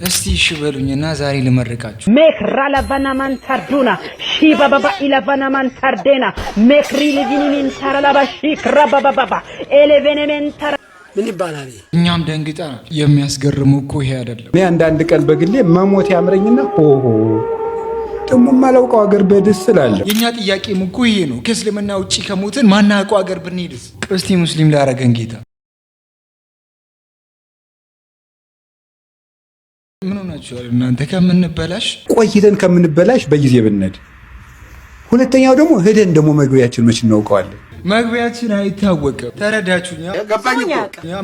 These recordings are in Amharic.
እስቲ እሺ በሉኝና ዛሬ ልመርቃችሁ። ሜክራ ለቫናማን ታርዱና ሺባባባ ኢለቫናማን ታርዴና ሜክሪ ለጂኒሚን ታራላባ ሺክራ ባባባ ኤሌቬኔሜን ታራ ምን ይባላል? እኛም ደንግጠናል። የሚያስገርመው እኮ ይሄ አይደለም። እኔ አንዳንድ ቀን በግሌ መሞት ያምረኝና ሆሆ ደሞ ማላውቀው አገር በደስ ስላለ የኛ ጥያቄም እኮ ይሄ ነው። ከእስልምና ውጪ ከሞትን ማናውቀው አገር ብንሄድስ? እስቲ ሙስሊም ላረገን ጌታ ምን ሆናችኋል እናንተ? ከምንበላሽ ቆይተን ከምንበላሽ በጊዜ ብንሄድ። ሁለተኛው ደግሞ ሄደን ደግሞ መግቢያችን መች እናውቀዋለን? መግቢያችን አይታወቅም። ተረዳችሁኛ?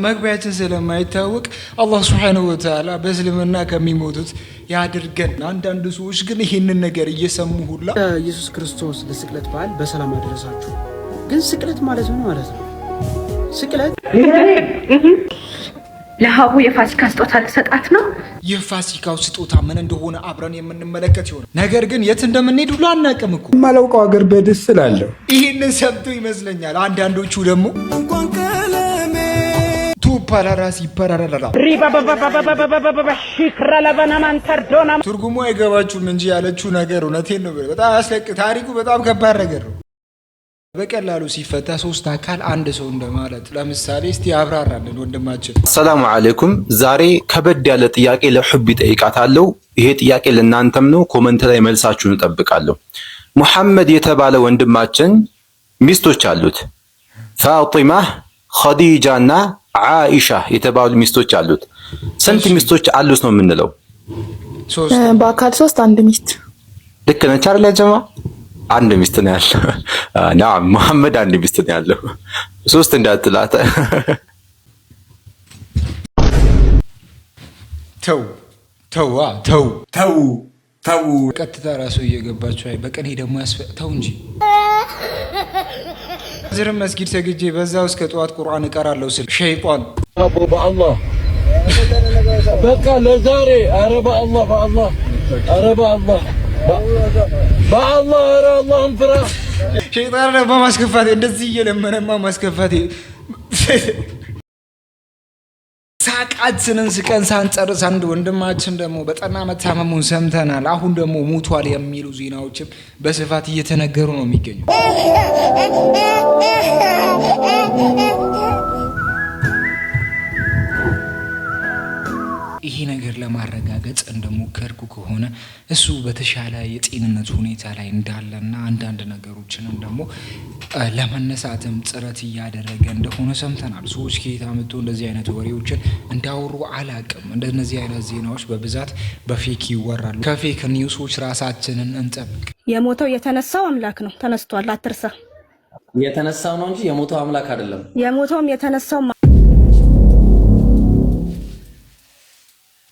መግቢያችን ስለማይታወቅ አላህ ሱብሓነሁ ወተዓላ በእስልምና ከሚሞቱት ያድርገን። አንዳንድ ሰዎች ግን ይሄንን ነገር እየሰሙ ሁላ ኢየሱስ ክርስቶስ ለስቅለት በዓል በሰላም አደረሳችሁ። ግን ስቅለት ማለት ምን ማለት ነው? ስቅለት ለሃቡ የፋሲካ ስጦታ ልሰጣት ነው። የፋሲካው ስጦታ ምን እንደሆነ አብረን የምንመለከት ይሆናል። ነገር ግን የት እንደምንሄድ ሁሉ አናውቅም እኮ። ማላውቀው አገር በደስ ስላለ ይሄንን ሰምቶ ይመስለኛል አንዳንዶቹ ደግሞ እንኳን ቀለሜ ቱፓራራሲ ፓራራራ ሪባባባባባባባባ ሺክራ ለቫናማን ታርዶና ትርጉሙ አይገባችሁም እንጂ ያለችው ነገር እውነቴን ነው። በጣም ታሪኩ በጣም ከባድ ነገር ነው። በቀላሉ ሲፈታ ሶስት አካል አንድ ሰው እንደማለት። ለምሳሌ እስቲ አብራራለን ወንድማችን። ሰላም አለይኩም። ዛሬ ከበድ ያለ ጥያቄ ለሁብ ይጠይቃታለሁ። ይሄ ጥያቄ ለእናንተም ነው። ኮመንት ላይ መልሳችሁን እጠብቃለሁ። ሙሐመድ የተባለ ወንድማችን ሚስቶች አሉት። ፋጢማ፣ ኸዲጃና ዓኢሻ የተባሉ ሚስቶች አሉት። ስንት ሚስቶች አሉት ነው የምንለው? በአካል ሶስት አንድ ሚስት። ልክ ነች አይደል ጀማ? አንድ ሚስት ነው ያለው። ናም መሐመድ አንድ ሚስት ነው ያለው። ሶስት እንዳትላተ። ተው ቀጥታ ራሱ እየገባችሁ አይ በቀን ደግሞ ተው እንጂ። ዝር መስጊድ ሰግጄ በዛው እስከ ጠዋት ቁርአን እቀራለሁ ስል ሸይጣን አቦ በአላህ በቃ ለዛሬ ኧረ በአላህ ኧረ በአላህ ኧረ አላህን ፍራ። ሸይጣን በማስከፋቴ እንደዚህ እየለመነማ ማስከፋቴ ሳቃችንን ስቀን ሳንጨርስ አንድ ወንድማችን ደግሞ በጠና መታመሙን ሰምተናል። አሁን ደግሞ ሞቷል የሚሉ ዜናዎችም በስፋት እየተነገሩ ነው የሚገኙ። ይሄ ነገር ለማረጋገጥ እንደሞከርኩ ከሆነ እሱ በተሻለ የጤንነት ሁኔታ ላይ እንዳለና አንዳንድ ነገሮችንም ደግሞ ለመነሳትም ጥረት እያደረገ እንደሆነ ሰምተናል። ሰዎች ከየት አመጡ እንደዚህ አይነት ወሬዎችን እንዳወሩ አላቅም። እንደነዚህ አይነት ዜናዎች በብዛት በፌክ ይወራሉ። ከፌክ ኒውሶች ራሳችንን እንጠብቅ። የሞተው የተነሳው አምላክ ነው። ተነስቷል፣ አትርሳ። የተነሳው ነው እንጂ የሞተው አምላክ አይደለም። የሞተውም የተነሳው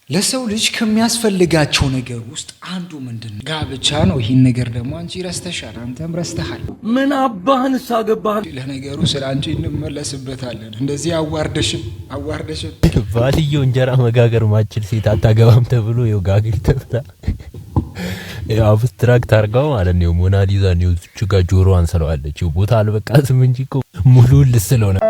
ለሰው ልጅ ከሚያስፈልጋቸው ነገር ውስጥ አንዱ ምንድነው? ጋብቻ ነው። ይህን ነገር ደግሞ አንቺ ረስተሻል፣ አንተም ረስተሃል። ምን አባህን ሳገባህ። ለነገሩ ስለ አንቺ እንመለስበታለን። እንደዚህ አዋርደሽን ባልየው እንጀራ መጋገር ማችል ሴት አታገባም ተብሎ ይኸው ጋግሪ ተብላ አብስትራክት አርጋው ማለት ነው። ሞናሊዛ ነው እቺ ጋር ጆሮዋን ስለዋለች ቦታ አልበቃትም እንጂ እኮ ሙሉ ልስለው ነው።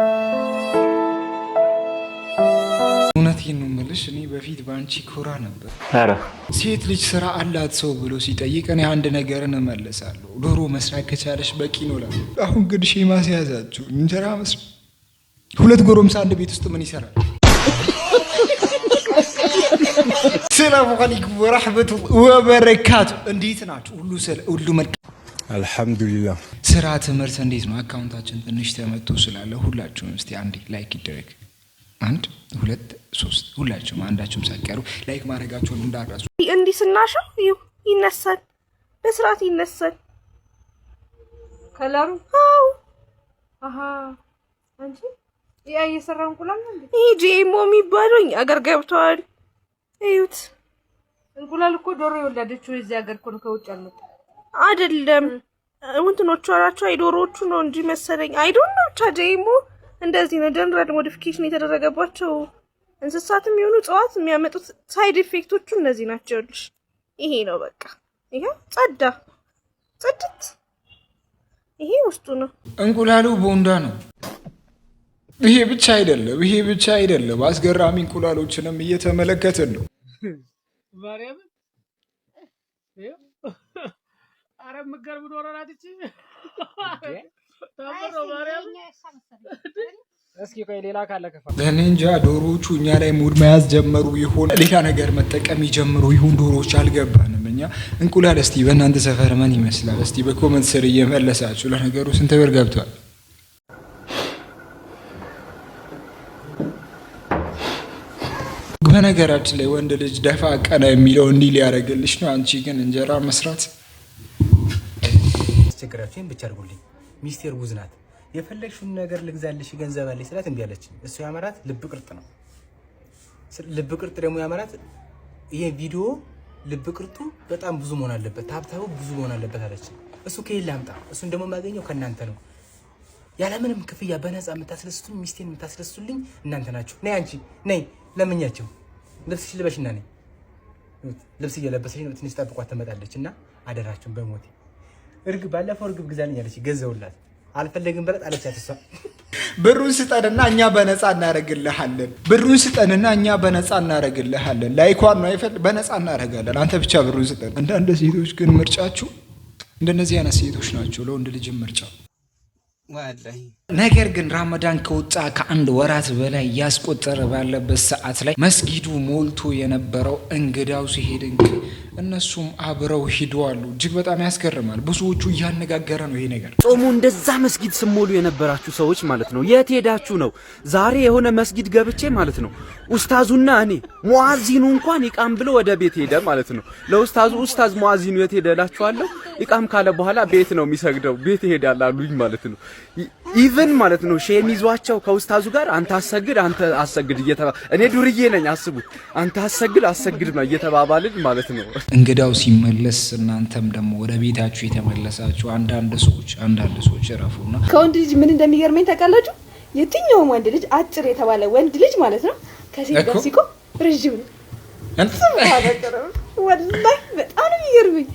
እውነቴን ነው የምልሽ። እኔ በፊት ባንቺ ኮራ ነበር። አረ ሴት ልጅ ስራ አላት ሰው ብሎ ሲጠይቅ እኔ አንድ ነገርን እመልሳለሁ፣ ዶሮ መስራት ከቻለሽ በቂ ነው እላለሁ። አሁን ግን ሼማ ሲያዛችሁ እንጀራ መስራት። ሁለት ጎረምሳ አንድ ቤት ውስጥ ምን ይሰራል? ሰላም አለይኩም ወራህመቱላሂ ወበረካቱ። እንዴት ናችሁ? ሁሉ መልካም አልሐምዱሊላህ። ስራ ትምህርት እንዴት ነው? አካውንታችን ትንሽ ተመቶ ስላለ ሁላችሁም እስቲ አንዴ ላይክ ይደረግ። 1 2 3 ሁላችሁም አንዳችሁም ሳትቀሩ ላይክ ማድረጋችሁን እንዳትረሱ። እንዲህ ስናሸው ይነሳል፣ በስርዓት ይነሳል ከለሩ። አሃ አንቺ ያ እየሰራን እንቁላል ነው እንዴ? ይሄ ጂኤምኦ የሚባለው አገር ገብቷል። እዩት። እንቁላል እኮ ዶሮ የወለደችው እዚህ ሀገር እኮ ነው፣ ከውጭ አልመጣ አይደለም። እንትኖቹ አራቸው አይዶሮቹ ነው እንጂ መሰለኝ አይዶን ነው። ብቻ ጂኤምኦ እንደዚህ ነው። ጀነራል ሞዲፊኬሽን የተደረገባቸው እንስሳትም የሆኑ እጽዋት የሚያመጡት ሳይድ ኢፌክቶቹ እነዚህ ናቸው። ይሄ ነው በቃ። ይሄ ጽድት ይሄ ውስጡ ነው። እንቁላሉ ቦንዳ ነው። ይሄ ብቻ አይደለም። አስገራሚ እንቁላሎችንም እየተመለከትን ነው። ማርያም አረ ምገርም ዶራራት እቺ ታምሮ ማርያም እስኪ ቆይ ሌላ ካለ ከፋ እኔ እንጃ ዶሮዎቹ እኛ ላይ ሙድ መያዝ ጀመሩ ይሆን ሌላ ነገር መጠቀም ይጀምሩ ይሆን ዶሮዎች አልገባንም እኛ እንቁላል እስቲ በእናንተ ሰፈር ምን ይመስላል እስቲ በኮሜንት ስር እየመለሳችሁ ለነገሩ ስንት ብር ገብቷል በነገራችን ላይ ወንድ ልጅ ደፋ ቀና የሚለው እንዲህ ሊያደርግልሽ ነው አንቺ ግን እንጀራ መስራት አስቸግራችሁኝ ብቻ አድርጉልኝ ሚስቴር ጉዝ ናት የፈለግሽውን ነገር ልግዛልሽ ገንዘብ አለኝ ስላት እንዲህ አለች እሱ ያመራት ልብ ቅርጥ ነው ልብ ቅርጥ ደግሞ ያመራት ይሄ ቪዲዮ ልብ ቅርጡ በጣም ብዙ መሆን አለበት ታብታቡ ብዙ መሆን አለበት አለች እሱ ከየት ላምጣ እሱን ደግሞ ማገኘው ከናንተ ነው ያለ ምንም ክፍያ በነፃ የምታስደስቱኝ ሚስቴን የምታስደስቱልኝ እናንተ ናችሁ ነይ አንቺ ነይ ለምኛቸው ልብስሽ ልበሽና ነይ ልብስ እየለበሰሽ ነው ትንሽ ጠብቋት ትመጣለችና አደራችሁን በሞቴ እርግ ባለፈው እርግብ ግዛልኝ አለች ገዘውላት አልፈለግም ብረት አለቻት እሷ ብሩን ስጠንና እኛ በነፃ እናረግልሃለን ብሩን ስጠንና እኛ በነፃ እናረግልሃለን ላይኳን ነው አይፈል በነፃ እናረጋለን አንተ ብቻ ብሩን ስጠን አንዳንድ ሴቶች ግን ምርጫችሁ እንደነዚህ አይነት ሴቶች ናቸው ለወንድ ልጅ ምርጫ ወላሂ ነገር ግን ረመዳን ከወጣ ከአንድ ወራት በላይ ያስቆጠረ ባለበት ሰዓት ላይ መስጊዱ ሞልቶ የነበረው እንግዳው ሲሄድ እነሱም አብረው ሂደዋል እጅግ በጣም ያስገርማል ብዙዎቹ እያነጋገረ ነው ይሄ ነገር ጾሙ እንደዛ መስጊድ ስሞሉ የነበራችሁ ሰዎች ማለት ነው የት ሄዳችሁ ነው ዛሬ የሆነ መስጊድ ገብቼ ማለት ነው ኡስታዙና እኔ ሙአዚኑ እንኳን ይቃም ብሎ ወደ ቤት ሄደ ማለት ነው ለኡስታዙ ኡስታዝ ሙአዚኑ የት ሄደላችኋለሁ ይቃም ካለ በኋላ ቤት ነው የሚሰግደው ቤት ይሄዳል አሉኝ ማለት ነው ኢቭን ማለት ነው ሼም ይዟቸው ከኡስታዙ ጋር አንተ አሰግድ እየተባባለ እኔ ዱርዬ ነኝ አስቡት አንተ አሰግድ ነው እየተባባልን ማለት ነው እንግዳው ሲመለስ እናንተም ደግሞ ወደ ቤታችሁ የተመለሳችሁ አንዳንድ ሰዎች ረፉና ከወንድ ልጅ ምን እንደሚገርመኝ ታውቃላችሁ የትኛውም ወንድ ልጅ አጭር የተባለ ወንድ ልጅ ማለት ነው ከሴት ጋር ሲቆም ረጅም ነው ወላሂ በጣም ነው የሚገርመኝ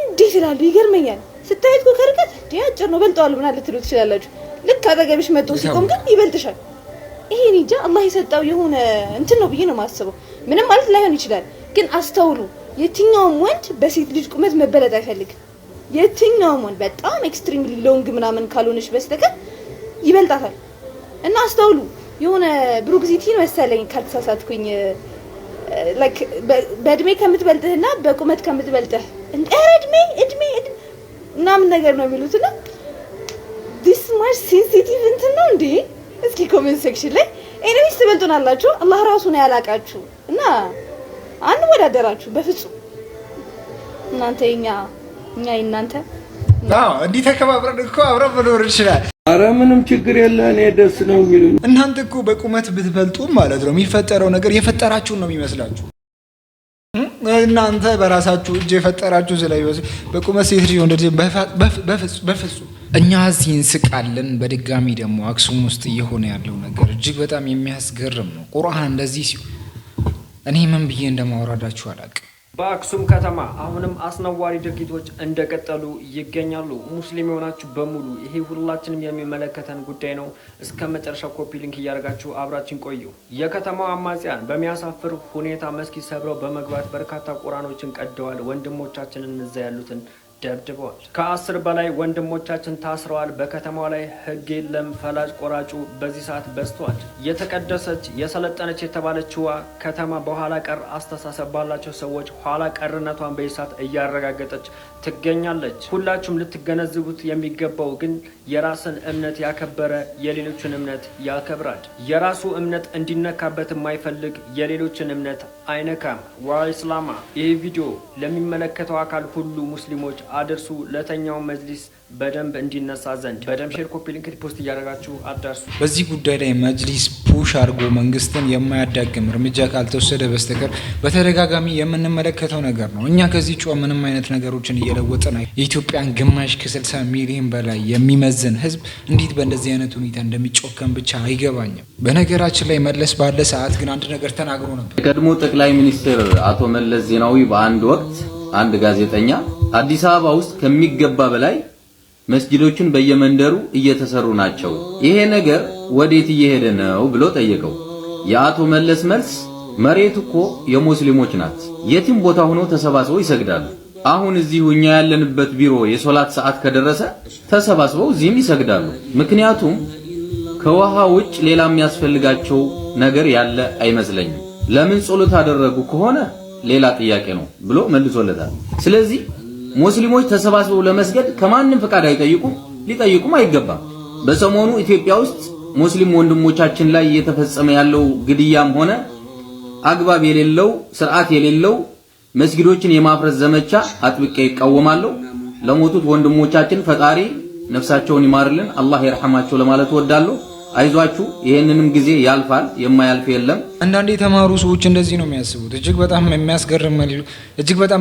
እንዴት ይላሉ ይገርመኛል ስታዩት እኮ ከርቀት አጭር ነው በልጧል ምን አለ ትሉ ትችላላችሁ ልክ አጠገብሽ መጥቶ ሲቆም ግን ይበልጥሻል ይሄ እንጃ አላህ የሰጠው የሆነ እንትን ነው ብዬ ነው የማስበው ምንም ማለት ላይሆን ይችላል ግን አስተውሉ የትኛውም ወንድ በሴት ልጅ ቁመት መበለጥ አይፈልግም የትኛውም ወንድ በጣም ኤክስትሪምሊ ሎንግ ምናምን ካልሆነሽ በስተቀር ይበልጣታል እና አስተውሉ የሆነ ብሩክዚቲ መሰለኝ ካልተሳሳትኩኝ ላይክ በእድሜ ከምትበልጥህና በቁመት ከምትበልጥህ እድሜ ምናምን ነገር ነው የሚሉትና this much sensitive እንትን ነው እንዴ እስኪ ኮሜንት ሴክሽን ላይ ኤኒዌይስ ትበልጡናላችሁ አላህ ራሱ ነው ያላቃችሁ እና አንወዳደራችሁ በፍጹም እናንተ እኛ እናንተ እንዲህ ተከባብረን እኮ አብረን መኖር ይችላል አረ ምንም ችግር የለ እኔ ደስ ነው የሚሉኝ እናንተ እኮ በቁመት ብትበልጡ ማለት ነው የሚፈጠረው ነገር የፈጠራችሁን ነው የሚመስላችሁ እናንተ በራሳችሁ እጅ የፈጠራችሁ ስለይወስ በቁመት ሴት ልጅ ወንድ በፍጹም እኛ እዚህ እንስቃለን በድጋሚ ደግሞ አክሱም ውስጥ እየሆነ ያለው ነገር እጅግ በጣም የሚያስገርም ነው ቁርአን እንደዚህ ሲሆን እኔ ምን ብዬ እንደማወራዳችሁ አላውቅም በአክሱም ከተማ አሁንም አስነዋሪ ድርጊቶች እንደቀጠሉ ይገኛሉ ሙስሊም የሆናችሁ በሙሉ ይሄ ሁላችንም የሚመለከተን ጉዳይ ነው እስከ መጨረሻው ኮፒ ሊንክ እያደረጋችሁ አብራችን ቆዩ የከተማው አማጽያን በሚያሳፍር ሁኔታ መስጊድ ሰብረው በመግባት በርካታ ቁርአኖችን ቀደዋል ወንድሞቻችንን እዛ ያሉትን ደብድበዋል ከ10 በላይ ወንድሞቻችን ታስረዋል በከተማው ላይ ህግ የለም ፈላጭ ቆራጩ በዚህ ሰዓት በዝቷል የተቀደሰች የሰለጠነች የተባለችዋ ከተማ በኋላ ቀር አስተሳሰብ ባላቸው ሰዎች ኋላ ቀርነቷን በይሳት እያረጋገጠች ትገኛለች ሁላችሁም ልትገነዘቡት የሚገባው ግን የራስን እምነት ያከበረ የሌሎችን እምነት ያከብራል የራሱ እምነት እንዲነካበት የማይፈልግ የሌሎችን እምነት አይነካም ወኢስላማ ይህ ቪዲዮ ለሚመለከተው አካል ሁሉ ሙስሊሞች አድርሱ ለተኛው መጅሊስ በደንብ እንዲነሳ ዘንድ በደንብ ሼር ኮፒ ሊንክ ሪፖስት እያደረጋችሁ አዳርሱ በዚህ ጉዳይ ላይ መጅሊስ ፑሽ አድርጎ መንግስትን የማያዳግም እርምጃ ካልተወሰደ በስተቀር በተደጋጋሚ የምንመለከተው ነገር ነው እኛ ከዚህ ጫው ምንም አይነት ነገሮችን እየለወጥን የኢትዮጵያን ግማሽ ከ60 ሚሊዮን በላይ የሚመዝን ህዝብ እንዴት በእንደዚህ አይነት ሁኔታ እንደሚጮከም ብቻ አይገባኝም በነገራችን ላይ መለስ ባለ ሰዓት ግን አንድ ነገር ተናግሮ ነበር የቀድሞ ጠቅላይ ሚኒስትር አቶ መለስ ዜናዊ በአንድ ወቅት አንድ ጋዜጠኛ አዲስ አበባ ውስጥ ከሚገባ በላይ መስጊዶችን በየመንደሩ እየተሰሩ ናቸው ይሄ ነገር ወዴት እየሄደ ነው ብሎ ጠየቀው የአቶ መለስ መልስ መሬት እኮ የሙስሊሞች ናት። የትም ቦታ ሆነው ተሰባስበው ይሰግዳሉ። አሁን እዚሁ እኛ ያለንበት ቢሮ የሶላት ሰዓት ከደረሰ ተሰባስበው እዚህም ይሰግዳሉ። ምክንያቱም ከውሃ ውጭ ሌላ የሚያስፈልጋቸው ነገር ያለ አይመስለኝም። ለምን ጸሎት አደረጉ ከሆነ ሌላ ጥያቄ ነው ብሎ መልሶለታል። ስለዚህ ሙስሊሞች ተሰባስበው ለመስገድ ከማንም ፈቃድ አይጠይቁም፣ ሊጠይቁም አይገባም። በሰሞኑ ኢትዮጵያ ውስጥ ሙስሊም ወንድሞቻችን ላይ እየተፈጸመ ያለው ግድያም ሆነ አግባብ የሌለው ስርዓት የሌለው መስጊዶችን የማፍረስ ዘመቻ አጥብቄ ይቃወማለሁ። ለሞቱት ወንድሞቻችን ፈጣሪ ነፍሳቸውን ይማርልን፣ አላህ ይርሐማቸው ለማለት ወዳለሁ። አይዟችሁ፣ ይሄንንም ጊዜ ያልፋል፣ የማያልፍ የለም። አንዳንድ የተማሩ ሰዎች እንደዚህ ነው የሚያስቡት። እጅግ በጣም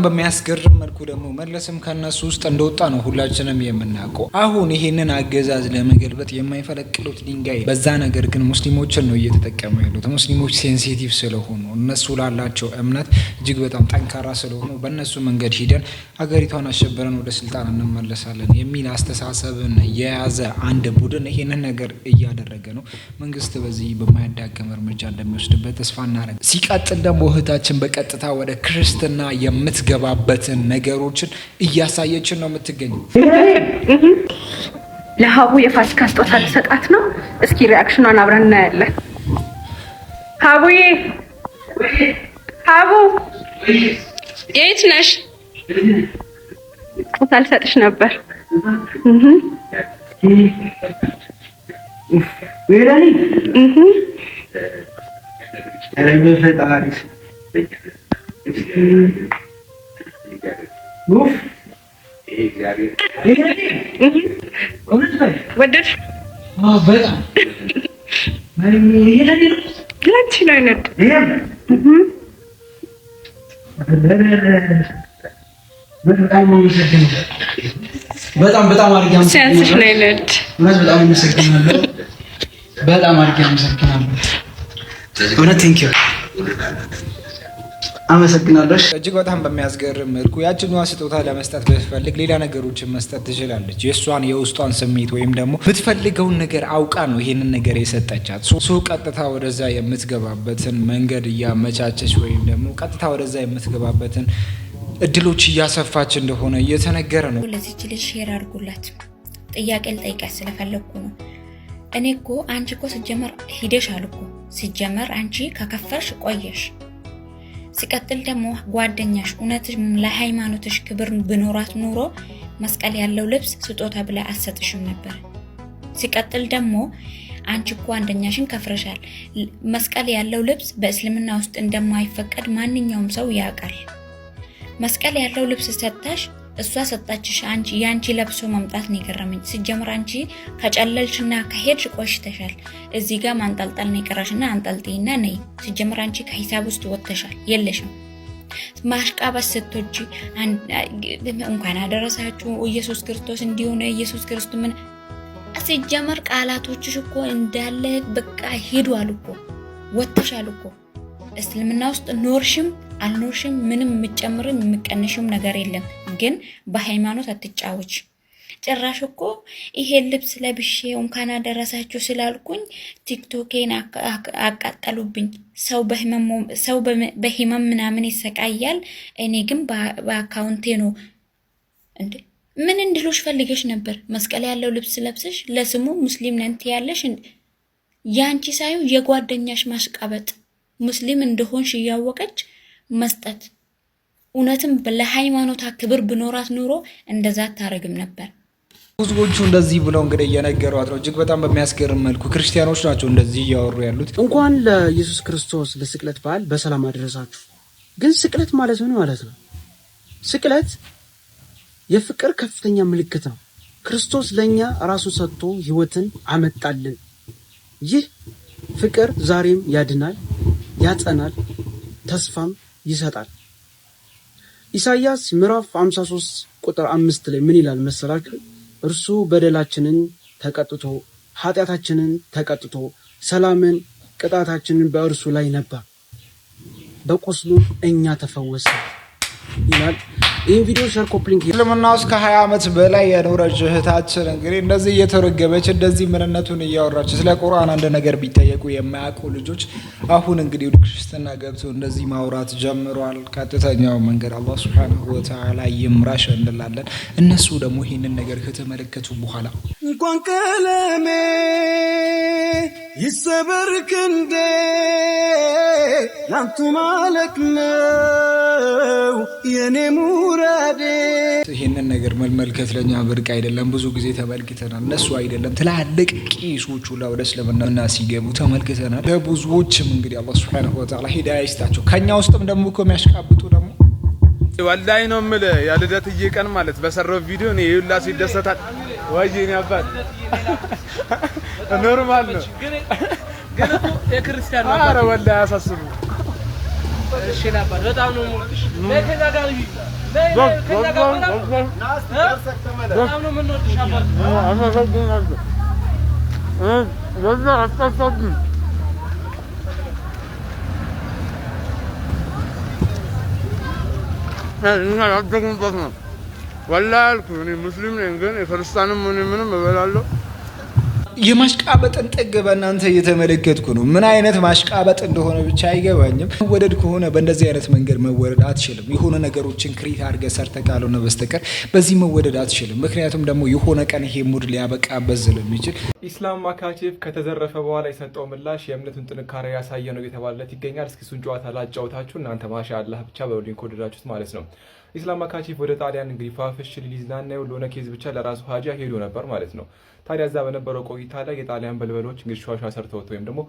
በሚያስገርም መልኩ ደግሞ መለስም ከነሱ ውስጥ እንደወጣ ነው ሁላችንም የምናውቀው። አሁን ይሄንን አገዛዝ ለመገልበጥ የማይፈለቅሉት ድንጋይ በዛ ነገር ግን ሙስሊሞችን ነው እየተጠቀሙ ያሉት። ሙስሊሞች ሴንሲቲቭ ስለሆኑ እነሱ ላላቸው እምነት እጅግ በጣም ጠንካራ ስለሆኑ በእነሱ መንገድ ሂደን ሀገሪቷን አሸበረን ወደ ስልጣን እንመለሳለን የሚል አስተሳሰብን የያዘ አንድ ቡድን ይሄንን ነገር እያደረገ ነው። መንግስት በዚህ በማያዳግም እርምጃ እንደሚወስድበት ተስፋ እናደርግ። ሲቀጥል ደግሞ እህታችን በቀጥታ ወደ ክርስትና የምትገባበትን ነገሮችን እያሳየችን ነው የምትገኘው። ለሀቡ የፋሲካ ስጦታ ልሰጣት ነው። እስኪ ሪአክሽኗን አብረን እናያለን። ሀቡዬ፣ ሀቡ የት ነሽ? ስጦታ ልሰጥሽ ነበር። ወይራኒ አረኝ ፈጣሪ ኡፍ እግዚአብሔር ወደድሽ? በጣም ይሄ ላንቺ ነው አይነት በጣም አድርጌ ሲያንስሽ ነው አይነት በጣም አመሰግናለሁ። በጣም አድርጌ አመሰግናለሁ። እውነት ቴንኪው አመሰግናለሁ። እጅግ በጣም በሚያስገርም መልኩ ያችኛዋ ስጦታ ለመስጠት ብትፈልግ ሌላ ነገሮችን መስጠት ትችላለች። የእሷን የውስጧን ስሜት ወይም ደግሞ የምትፈልገውን ነገር አውቃ ነው ይሄንን ነገር የሰጠቻት። ሶ ቀጥታ ወደዛ የምትገባበትን መንገድ እያመቻቸች ወይም ደግሞ ቀጥታ ወደዛ የምትገባበትን እድሎች እያሰፋች እንደሆነ እየተነገረ ነው። ለዚች ልጅ ሼር አድርጉላት። ጥያቄ ልጠይቃት ስለፈለኩ ነው። እኔ እኮ አንቺ እኮ ሲጀመር ሂደሻል እኮ ሲጀመር አንቺ ከከፈርሽ ቆየሽ። ሲቀጥል ደግሞ ጓደኛሽ እውነት ለሃይማኖትሽ ክብር ብኖራት ኑሮ መስቀል ያለው ልብስ ስጦታ ብላ አሰጥሽም ነበር። ሲቀጥል ደግሞ አንቺ እኮ አንደኛሽን ከፍረሻል። መስቀል ያለው ልብስ በእስልምና ውስጥ እንደማይፈቀድ ማንኛውም ሰው ያውቃል። መስቀል ያለው ልብስ ሰጣሽ፣ እሷ ሰጣችሽ፣ አንቺ ያንቺ ለብሶ መምጣት ነው የገረመኝ። ሲጀምር አንቺ ከጨለልሽና ከሄድሽ ቆሽተሻል። እዚህ ጋር ማንጠልጠል ነው የቀረሽና አንጠልጥይና ነይ። ሲጀምር አንቺ ከሂሳብ ውስጥ ወጥተሻል፣ የለሽም። ማሽቃበስ ስትወጂ እንኳን አደረሳችሁ ኢየሱስ ክርስቶስ እንዲሆነ ኢየሱስ ክርስቶስ ምን ሲጀምር ቃላቶችሽ እኮ እንዳለ በቃ ሄዷል እኮ ወጥተሻል እኮ። እስልምና ውስጥ ኖርሽም አልኖርሽም ምንም የምጨምርም የምቀንሽም ነገር የለም። ግን በሃይማኖት አትጫወች። ጭራሽ እኮ ይሄ ልብስ ለብሼ እንኳን አደረሳችሁ ስላልኩኝ ቲክቶኬን አቃጠሉብኝ። ሰው በህመም ምናምን ይሰቃያል፣ እኔ ግን በአካውንቴ ነው እንዴ። ምን እንድሎሽ ፈልገሽ ነበር? መስቀል ያለው ልብስ ለብሰሽ ለስሙ ሙስሊም ነን ትያለሽ። ያንቺ ሳይሆን የጓደኛሽ ማሽቃበጥ ሙስሊም እንደሆንሽ እያወቀች መስጠት። እውነትም ለሃይማኖት ክብር ብኖራት ኑሮ እንደዛ ታረግም ነበር። ብዙዎቹ እንደዚህ ብለው እንግዲህ እየነገሯት ነው። እጅግ በጣም በሚያስገርም መልኩ ክርስቲያኖች ናቸው እንደዚህ እያወሩ ያሉት። እንኳን ለኢየሱስ ክርስቶስ ለስቅለት በዓል በሰላም አደረሳችሁ። ግን ስቅለት ማለት ምን ማለት ነው? ስቅለት የፍቅር ከፍተኛ ምልክት ነው። ክርስቶስ ለኛ ራሱ ሰጥቶ ህይወትን አመጣልን። ይህ ፍቅር ዛሬም ያድናል፣ ያጸናል፣ ተስፋም ይሰጣል። ኢሳይያስ ምዕራፍ 53 ቁጥር 5 ላይ ምን ይላል መሰላችሁ? እርሱ በደላችንን ተቀጥቶ ኃጢአታችንን ተቀጥቶ ሰላምን ቅጣታችንን በእርሱ ላይ ነበር፣ በቁስሉ እኛ ተፈወስን ይላል። ይህን ቪዲዮ ሸር ኮፕሊንግ እስልምና ውስጥ ከ20 ዓመት በላይ የኖረች እህታችን እንግዲህ እንደዚህ እየተረገበች እንደዚህ ምንነቱን እያወራች ስለ ቁርአን አንድ ነገር ቢጠየቁ የማያውቁ ልጆች አሁን እንግዲህ ወደ ክርስትና ገብቶ እንደዚህ ማውራት ጀምሯል። ቀጥተኛው መንገድ አላህ Subhanahu Wa Ta'ala ይምራሽ እንላለን። እነሱ ደግሞ ይሄንን ነገር ከተመለከቱ በኋላ እንኳን ቀለሜ ይሰበር ክንዴ ላንቱ ማለት ነው የኔ ሙራዴ። ይሄንን ነገር መመልከት ለኛ ብርቅ አይደለም። ብዙ ጊዜ ተመልክተናል። እነሱ አይደለም ትላልቅ ቄሶቹ ወደ እስልምና ሲገቡ ተመልክተናል። ለብዙዎችም እንግዲህ አላህ Subhanahu Wa Ta'ala ሂዳያ ይስጣቸው። ከኛ ውስጥም ደግሞ እኮ የሚያሽቃብጡ ደግሞ ወላሂ ነው የምልህ ያልደትዬ ቀን ማለት በሰራው ቪዲዮ ነው ይውላ ሲደሰታል። ወይኔ አባት ኖርማል ነው ግን እኮ የክርስቲያን ነው። ኧረ ወላሂ አያሳስቡ። እሺ ነበር በጣም ነው የምወድሽ። ለከኛ ጋር ይይ ለከኛ ጋር በጣም ነው የምንወድሽ አባት። አመሰግናለሁ። ወላሂ አስተሳሰብ እና ያደግንበት ነው። ወላሂ አልኩህ እኔ ሙስሊም ነኝ ግን የክርስቲያንም ምንም እበላለሁ። የማሽቃበጥን ጥግ በእናንተ እየተመለከትኩ ነው። ምን አይነት ማሽቃበጥ እንደሆነ ብቻ አይገባኝም። መወደድ ከሆነ በእንደዚህ አይነት መንገድ መወደድ አትችልም። የሆነ ነገሮችን ክሪት አድርገህ ሰርተህ ካልሆነ በስተቀር በዚህ መወደድ አትችልም። ምክንያቱም ደግሞ የሆነ ቀን ይሄ ሙድ ሊያበቃበት ስለሚችል ኢስላም ማካቼቭ ከተዘረፈ በኋላ የሰጠው ምላሽ የእምነቱን ጥንካሬ ያሳየ ነው እየተባለለት ይገኛል። እስኪ እሱን ጨዋታ ላጫውታችሁ እናንተ ማሻአላህ ብቻ በወዲን ከወደዳችሁት ማለት ነው። ኢስላም ማካቼቭ ወደ ጣሊያን እንግዲህ ፋፍሽ ሊዝናና ለሆነ ኬዝ ብቻ ለራሱ ሀጃ ሄዶ ነበር ማለት ነው። ታዲያ እዛ በነበረው ቆይታ ላይ የጣሊያን በልበሎች እንግዲህ ሸዋሻ ሰርተውት ወይም ደግሞ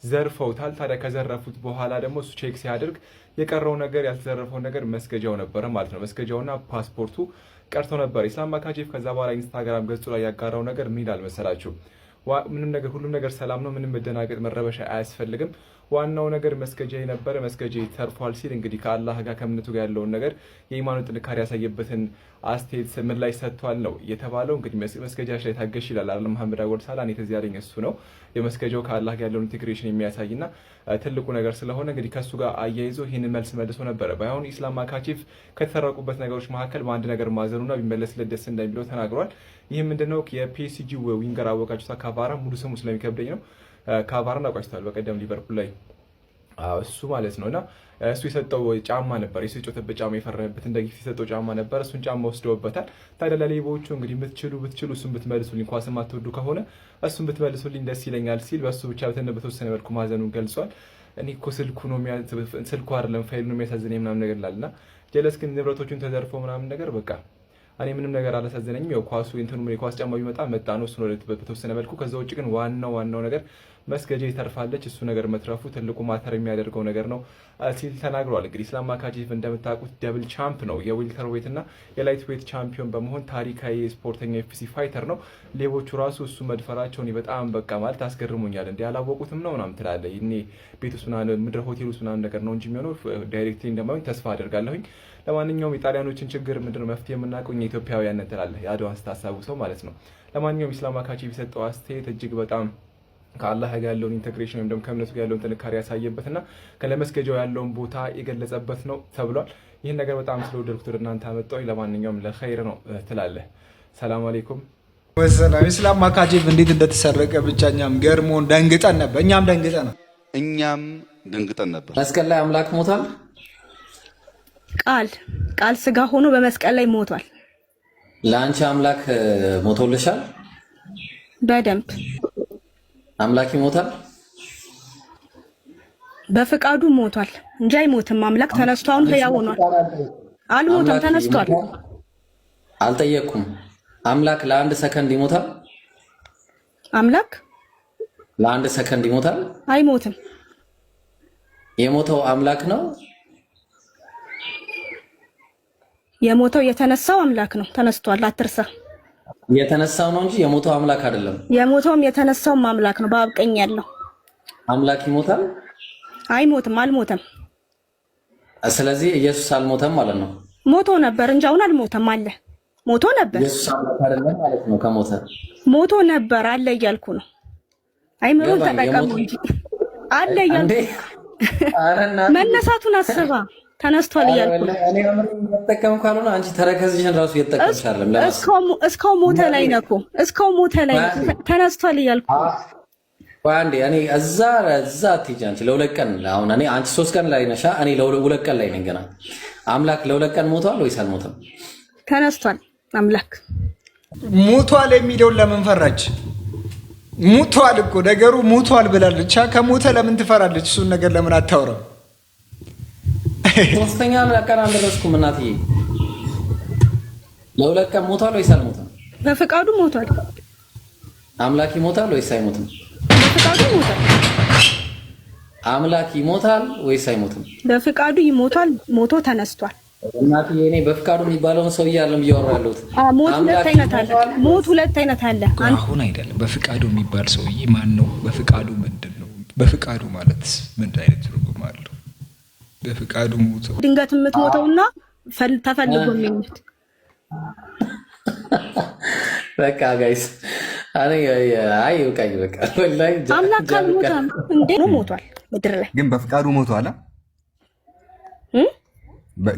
ዘርፈውታል። ታዲያ ከዘረፉት በኋላ ደግሞ እሱ ቼክ ሲያደርግ የቀረው ነገር ያልተዘረፈው ነገር መስገጃው ነበረ ማለት ነው። መስገጃውና ፓስፖርቱ ቀርቶ ነበር። ኢስላም ማካቼቭ ከዛ በኋላ ኢንስታግራም ገጹ ላይ ያጋራው ነገር ምን ይላል መሰላችሁ? ምንም ነገር ሁሉም ነገር ሰላም ነው፣ ምንም መደናገጥ መረበሻ አያስፈልግም፣ ዋናው ነገር መስገጃ የነበረ መስገጃ ተርፏል ሲል እንግዲህ ከአላህ ጋር ከእምነቱ ጋር ያለውን ነገር የኢማኑ ጥንካሬ ያሳየበትን አስተያየት ምን ላይ ሰጥቷል ነው የተባለው። እንግዲህ መስገጃሽ ላይ ታገሽ ይላል አለ መሐመድ አወል ሳላን የተዚህ ያለኝ እሱ ነው የመስገጃው ከአላህ ጋር ያለውን ኢንቴግሬሽን የሚያሳይና ትልቁ ነገር ስለሆነ እንግዲህ ከሱ ጋር አያይዞ ይህንን መልስ መልሶ ነበረ። ባይሆን ኢስላም ማካቼቭ ከተሰረቁበት ነገሮች መካከል በአንድ ነገር ማዘኑና ቢመለስለት ደስ እንደሚለው ተናግሯል። ይህ ምንድነው? የፒኤስጂ ዊንገር አወቃችሁታ ካቫራ ሙሉ ስሙ ስለሚከብደኝ ነው። ካቫራን አውቃችሁታል በቀደም ሊቨርፑል ላይ እሱ ማለት ነውና እሱ የሰጠው ጫማ ነበር። እሱ የጮተበት ጫማ የፈረመበት እንደ ጊፍት የሰጠው ጫማ ነበር። እሱን ጫማ ወስደውበታል። ታዲያ ለሌቦቹ እንግዲህ ብትችሉ እሱን ብትመልሱልኝ፣ ኳስ የማትወዱ ከሆነ እሱን ብትመልሱልኝ ደስ ይለኛል ሲል በሱ ብቻ በተወሰነ መልኩ ማዘኑን ገልጿል። እኔ እኮ ስልኩ አይደለም ፋይሉ ነው የሚያሳዝነኝ ምናምን ነገር ላልና ጀለስ ግን ንብረቶቹን ተዘርፎ ምናምን ነገር በቃ እኔ ምንም ነገር አላሳዘነኝም። ያው ኳሱ የኳስ ጫማ ቢመጣ መጣ ነው እሱ ነው በተወሰነ መልኩ። ከዛ ውጭ ግን ዋናው ነገር መስገጃ ይተርፋለች። እሱ ነገር መትረፉ ትልቁ ማተር የሚያደርገው ነገር ነው ሲል ተናግሯል። እንግዲህ ኢስላም ማካቼቭ እንደምታውቁት ደብል ቻምፕ ነው። የዌልተር ዌት እና የላይት ዌት ቻምፒዮን በመሆን ታሪካዊ ስፖርተኛ ኤፍሲ ፋይተር ነው። ሌቦቹ ራሱ እሱ መድፈራቸውን በጣም በቃ ማለት አስገርሞኛል። እንዴ አላወቁትም ነው ምናምን ትላለህ። እኔ ቤት ውስጥ ምናምን ምድር ሆቴል ውስጥ ምናምን ነገር ነው እንጂ የሚሆነው ዳይሬክትሊ እንደማይሆን ተስፋ አደርጋለሁኝ። ለማንኛውም የጣሊያኖችን ችግር ምንድነው መፍትሄ የምናውቀው እኛ ኢትዮጵያውያን ትላለህ የአድዋን ስታስታውሰው ማለት ነው። ለማንኛውም ኢስላም ማካቼቭ የሰጠው አስተያየት እጅግ በጣም ከአላህ ጋር ያለውን ኢንተግሬሽን ወይም ደግሞ ከእምነቱ ጋር ያለውን ጥንካሬ ያሳየበትና ለመስገጃው ያለውን ቦታ የገለጸበት ነው ተብሏል። ይህን ነገር በጣም ስለወደድኩት ወደ እናንተ አመጣሁኝ። ለማንኛውም ለኸይር ነው ትላለህ። ሰላም አለይኩም ወሰላም። ኢስላም ማካቼቭ እንዴት እንደተሰረቀ ብቻ እኛም ገርሞን ደንግጠን ነበር። እኛም ደንግጠን ነበር። መስቀል ላይ አምላክ ሞቷል። ቃል ስጋ ሆኖ በመስቀል ላይ ሞቷል። ለአንቺ አምላክ ሞቶልሻል? በደንብ አምላክ ይሞታል? በፍቃዱ ሞቷል እንጂ አይሞትም። አምላክ ተነስቶ አሁን ሕያው ሆኗል። አልሞተም፣ ተነስቷል። አልጠየቅኩም። አምላክ ለአንድ ሰከንድ ይሞታል? አምላክ ለአንድ ሰከንድ ይሞታል? አይሞትም። የሞተው አምላክ ነው። የሞተው የተነሳው አምላክ ነው። ተነስቷል፣ አትርሳ። የተነሳው ነው እንጂ የሞተው አምላክ አይደለም። የሞተውም የተነሳውም አምላክ ነው። በአብ ቀኝ ያለው አምላክ ይሞታል? አይሞትም፣ አልሞተም። ስለዚህ ኢየሱስ አልሞተም ማለት ነው። ሞቶ ነበር እንጂ አሁን አልሞተም አለ። ሞቶ ነበር። ኢየሱስ አምላክ አይደለም ማለት ነው። ከሞተ ሞቶ ነበር አለ እያልኩ ነው። አይምሮን ተጠቀሙ እንጂ አለ እያልኩ መነሳቱን አስባ ተነስቷል እያልኩ ነው። እኔ አምረን መጠቀም ካልሆነ አንቺ ተረከዝሽን ራሱ እየተጠቀምሽ አይደለም። እስካው ሞተ ላይ ነው እኮ እስካው ሞተ ላይ ተነስቷል እያልኩ አንዴ እኔ እዛ አትሄጂ አንቺ ለሁለት ቀን አሁን እኔ አንቺ 3 ቀን ላይ ነሻ እኔ ለሁለት ቀን ላይ ነኝ ገና። አምላክ ለሁለት ቀን ሞቷል ወይስ አልሞተም? ተነስቷል አምላክ። ሞቷል የሚለውን ለምን ፈራች? ሞቷል እኮ ነገሩ ሞቷል ብላለች። ከሞተ ለምን ትፈራለች? እሱን ነገር ለምን አታወራም? ሶስተኛ ቀን አልደረስኩም እናትዬ። ለሁለት ቀን ሞቷል ወይስ አልሞተም? በፍቃዱ ሞቷል። አምላክ ይሞታል ወይስ አይሞትም? በፍቃዱ ይሞታል። አምላክ ይሞታል ወይስ አይሞትም? በፍቃዱ ይሞታል። ሞቶ ተነስቷል። እናትዬ እኔ በፍቃዱ የሚባለውን ሰውዬ አይደለም እያወራሁ ያለሁት። ሞት ሁለት አይነት አለ። ሞት ሁለት አይነት አለ። አሁን አይደለም በፍቃዱ የሚባል ሰውዬ ማን ነው? በፍቃዱ ምንድን ነው? በፍቃዱ ማለት ምን አይነት ትርጉም አለው? በፍቃዱ ሞቶ ድንገት የምትሞተውና ተፈልጎ የሚሞት በቃ ጋይስ አይ በቃኝ በቃ ወላሂ አምላክ ካልሞተም እንዴ ነው ሞቷል ምድር ላይ ግን በፍቃዱ ሞቷል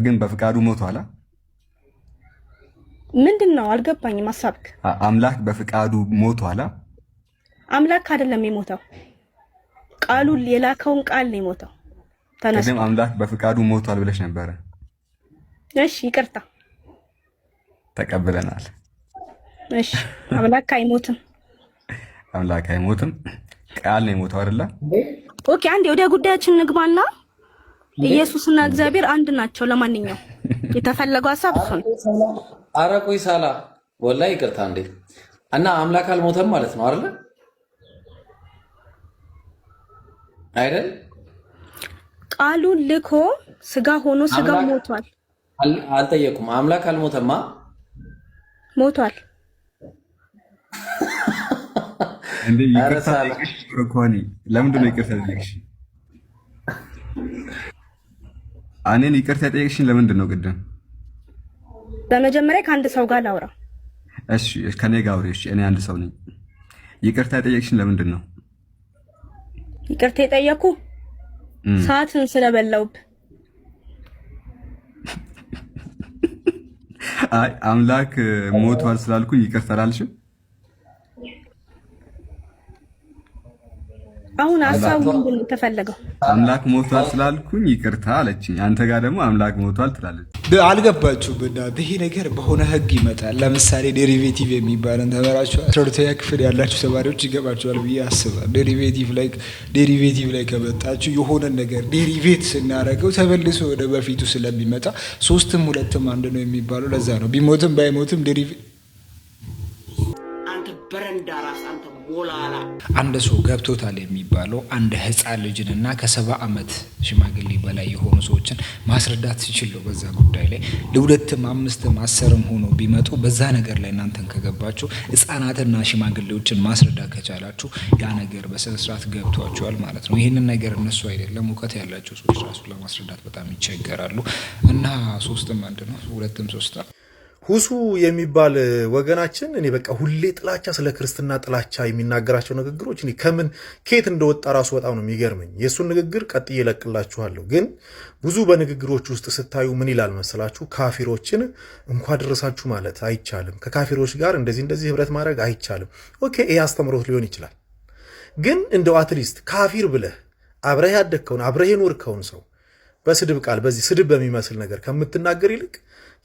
ግን በፍቃዱ ሞቷል ምንድነው አልገባኝም ሐሳብክ አምላክ በፍቃዱ ሞቷል አምላክ አይደለም የሞተው ቃሉ የላከውን ቃል ነው የሞተው ተነስ ግን አምላክ በፍቃዱ ሞቷል ብለሽ ነበር እሺ ይቅርታ ተቀበለናል እሺ አምላክ አይሞትም አምላክ አይሞትም ቃል ነው የሞተው አይደለ ኦኬ አንዴ ወደ ጉዳያችን ንግባና ኢየሱስና እግዚአብሔር አንድ ናቸው ለማንኛውም የተፈለገው ሐሳብ እሱ ነው ኧረ ቆይ ሳላ ወላሂ ይቅርታ እንዴ እና አምላክ አልሞተም ማለት ነው አይደል አይደል ቃሉን ልኮ ስጋ ሆኖ ስጋ ሞቷል አልጠየቁም አምላክ አልሞተማ ሞቷል እንዴ ይቅርታ ኮኒ ለምንድን ነው ይቅርታ ጠየቅሽ እኔን ይቅርታ ጠየቅሽኝ ለምንድን ነው ቅድም በመጀመሪያ ከአንድ ሰው ጋር ላውራ እሺ ከኔ ጋር አውሪ እሺ እኔ አንድ ሰው ነኝ ይቅርታ ጠየቅሽኝ ለምንድን ነው ይቅርታ የጠየኩ ሰዓትን ስለበላውብ አይ አምላክ ሞቷል ስላልኩኝ ይቅርታ አላልሽም አሁን ሐሳቡ ምንድን ነው ተፈለገው አምላክ ሞቷል ስላልኩኝ ይቅርታ አለችኝ አንተ ጋር ደግሞ አምላክ ሞቷል ትላለች አልገባችሁ በእናትህ ይሄ ነገር በሆነ ህግ ይመጣል ለምሳሌ ዴሪቬቲቭ የሚባልን ተመራችሁ 12ኛ ክፍል ያላችሁ ተማሪዎች ይገባችኋል ብዬ አስባለሁ ዴሪቬቲቭ ላይ ከመጣችሁ የሆነ ነገር ዴሪቬት ስናደርገው ተመልሶ ወደ በፊቱ ስለሚመጣ 3ም 2ም አንድ ነው የሚባለው ለዛ ነው ቢሞትም ባይሞትም ዴሪቬት አንተ በረንዳ ራስ አንተ ሞላላ አንድ ሰው ገብቶታል የሚባለው አንድ ህፃን ልጅንና ከ70 ዓመት ሽማግሌ በላይ የሆኑ ሰዎችን ማስረዳት ሲችል ነው በዛ ጉዳይ ላይ ለ2ም 5ም 10ም ሆኖ ቢመጡ በዛ ነገር ላይ እናንተን ከገባችሁ ህፃናትና ሽማግሌዎችን ማስረዳት ከቻላችሁ ያ ነገር በስነስርዓት ገብቷቸዋል ማለት ነው ይሄንን ነገር እነሱ አይደለም እውቀት ያላቸው ሰዎች ራሱ ለማስረዳት በጣም ይቸገራሉ እና 3ም አንድ ነው 2ም 3 ሁሱ የሚባል ወገናችን እኔ በቃ ሁሌ ጥላቻ ስለ ክርስትና ጥላቻ የሚናገራቸው ንግግሮች እኔ ከየት እንደወጣ ራሱ በጣም ነው የሚገርመኝ የሱን ንግግር ቀጥዬ እለቅላችኋለሁ ግን ብዙ በንግግሮች ውስጥ ስታዩ ምን ይላል መሰላችሁ ካፊሮችን እንኳን ደረሳችሁ ማለት አይቻልም ከካፊሮች ጋር እንደዚህ ህብረት ማድረግ አይቻልም ኦኬ ይሄ አስተምሮት ሊሆን ይችላል ግን እንደው አትሊስት ካፊር ብለህ አብረህ ያደግከውን አብረህ የኖርከውን ሰው በስድብ ቃል በዚህ ስድብ በሚመስል ነገር ከምትናገር ይልቅ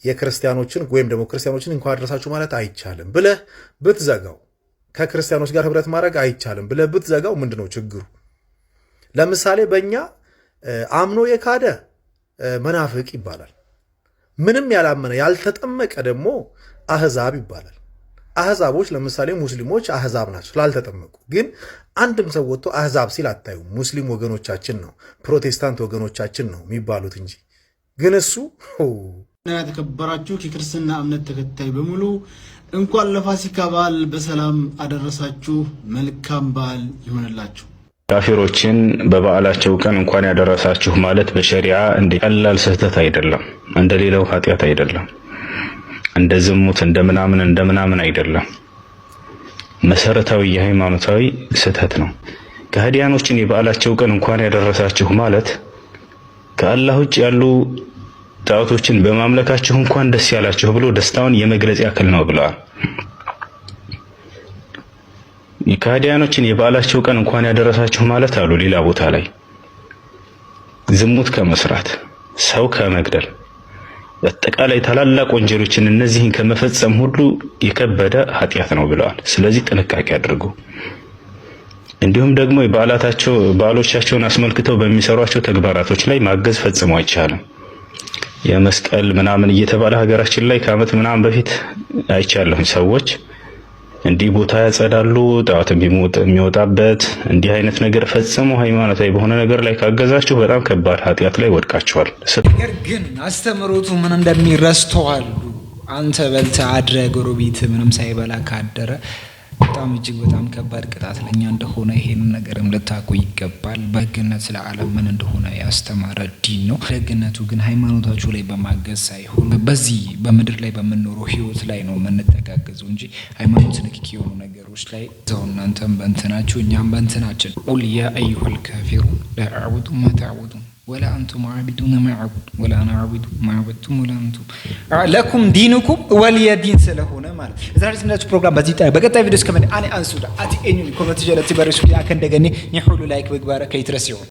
የክርስቲያኖችን ወይም ደግሞ ክርስቲያኖችን እንኳን አደረሳችሁ ማለት አይቻልም ብለህ ብትዘጋው ከክርስቲያኖች ጋር ህብረት ማድረግ አይቻልም ብለህ ብትዘጋው ምንድነው ችግሩ ለምሳሌ በእኛ አምኖ የካደ መናፍቅ ይባላል ምንም ያላመነ ያልተጠመቀ ደግሞ አህዛብ ይባላል አህዛቦች ለምሳሌ ሙስሊሞች አህዛብ ናቸው ስላልተጠመቁ ግን አንድም ሰው ወጥቶ አህዛብ ሲል አታዩ ሙስሊም ወገኖቻችን ነው ፕሮቴስታንት ወገኖቻችን ነው የሚባሉት እንጂ ግን እሱ የተከበራችሁ የክርስትና እምነት ተከታይ በሙሉ እንኳን ለፋሲካ በዓል በሰላም አደረሳችሁ መልካም በዓል ይሆንላችሁ ካፊሮችን በበዓላቸው ቀን እንኳን ያደረሳችሁ ማለት በሸሪዓ እንደ ቀላል ስህተት አይደለም እንደሌላው ኃጢአት አይደለም እንደ ዝሙት እንደምናምን አይደለም መሰረታዊ የሃይማኖታዊ ስህተት ነው ከሃዲያኖችን የበዓላቸው ቀን እንኳን ያደረሳችሁ ማለት ከአላህ ውጭ ያሉ ጣዖቶችን በማምለካችሁ እንኳን ደስ ያላችሁ ብሎ ደስታውን የመግለጽ ያክል ነው ብለዋል። የካህዲያኖችን የበዓላቸው ቀን እንኳን ያደረሳችሁ ማለት አሉ ሌላ ቦታ ላይ ዝሙት ከመስራት ሰው ከመግደል በአጠቃላይ ታላላቅ ወንጀሎችን እነዚህን ከመፈጸም ሁሉ የከበደ ኃጢአት ነው ብለዋል። ስለዚህ ጥንቃቄ አድርጉ። እንዲሁም ደግሞ በዓሎቻቸውን አስመልክተው በሚሰሯቸው ተግባራቶች ላይ ማገዝ ፈጽሞ አይቻልም። የመስቀል ምናምን እየተባለ ሀገራችን ላይ ከዓመት ምናምን በፊት አይቻለሁ ሰዎች እንዲህ ቦታ ያጸዳሉ፣ ጣዖት የሚወጣበት እንዲህ አይነት ነገር ፈጽሞ ሃይማኖታዊ በሆነ ነገር ላይ ካገዛችሁ በጣም ከባድ ኃጢአት ላይ ወድቃችኋል። ነገር ግን አስተምሮቱ ምን እንደሚረስተዋሉ አንተ በልተህ አድረህ ጎረቤት ምንም ሳይበላ ካደረ በጣም እጅግ በጣም ከባድ ቅጣት ለኛ እንደሆነ ይሄንን ነገርም ልታውቁ ይገባል። በህግነት ስለ ዓለም ምን እንደሆነ ያስተማረ ዲን ነው። ደግነቱ ግን ሃይማኖታችሁ ላይ በማገዝ ሳይሆን በዚህ በምድር ላይ በምንኖረው ህይወት ላይ ነው የምንተጋገዘው እንጂ ሃይማኖት ንክኪ የሆኑ ነገሮች ላይ ዘው እናንተም በእንትናችሁ እኛም በእንትናችን ቁል ያ አዩሀል ካፊሩን ላ አዕቡዱ ማ ተዕቡዱን ወላ አንቱም ዓቢዱነ ማ አዕቡዱ ወላ አና ዓቢዱ ማ ዓበድቱም ወላ አንቱም ለኩም ዲኑኩም ወሊየ ዲን ስለሆነ ማለት ዛሬ ስናችሁ ፕሮግራም በዚህ በቀጣይ ቪዲዮ እስከምን አኔ አንሱዳ አቲ ኤኒ ኮሜንት ጀለቲ በረሱ ያከ እንደገኒ ይሁሉ ላይክ በግባረ ከይትረስ ይሁን